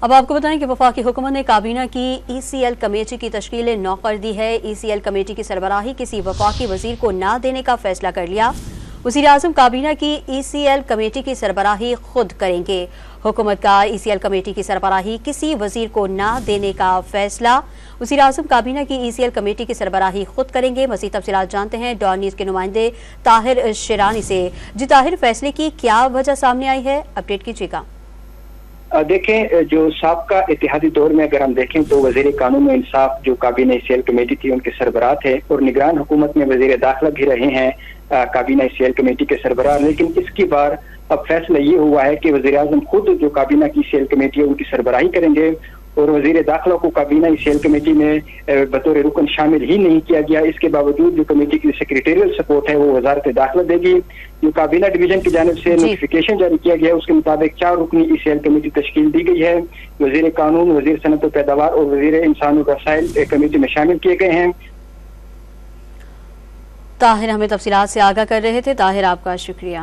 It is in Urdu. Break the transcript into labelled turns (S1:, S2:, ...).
S1: اب آپ کو بتائیں کہ وفاقی حکومت نے کابینہ کی ECL کمیٹی کی تشکیل نو کر دی ہے۔ ECL کمیٹی کی سربراہی کسی وفاقی وزیر کو نہ دینے کا فیصلہ کر لیا۔ وزیراعظم کابینہ کی ECL کمیٹی کی سربراہی خود کریں گے۔ حکومت کا ECL کمیٹی کی سربراہی کسی وزیر کو نہ دینے کا فیصلہ وزیراعظم کابینہ کی ECL کمیٹی کی سربراہی خود کریں گے۔ مزید تفصیلات جانتے ہیں ڈان نیوز کے نمائندے طاہر شیرانی سے۔ جی طاہر، فیصلے کی کیا وجہ سامنے آئی ہے؟ اپڈیٹ کیجیے گا۔
S2: دیکھیں، جو سابقہ اتحادی دور میں اگر ہم دیکھیں تو وزیر قانون و انصاف جو کابینہ ECL کمیٹی تھی ان کے سربراہ تھے، اور نگران حکومت میں وزیر داخلہ بھی رہے ہیں کابینہ ECL کمیٹی کے سربراہ۔ لیکن اس کی بار اب فیصلہ یہ ہوا ہے کہ وزیر اعظم خود جو کابینہ کی ECL کمیٹی ہے ان کی سربراہی کریں گے، اور وزیر داخلہ کو کابینہ ECL کمیٹی میں بطور رکن شامل ہی نہیں کیا گیا۔ اس کے باوجود جو کمیٹی کی سیکریٹریل سپورٹ ہے وہ وزارت داخلہ دے گی۔ جو کابینہ ڈویژن کی جانب سے نوٹیفیکیشن جاری کیا گیا اس کے مطابق 4 رکنی ECL کمیٹی تشکیل دی گئی ہے۔ وزیر قانون، وزیر صنعت و پیداوار اور وزیر انسان وسائل کمیٹی میں شامل کیے گئے ہیں۔
S1: طاہر ہمیں تفصیلات سے آگاہ کر رہے تھے۔ طاہر، آپ کا شکریہ۔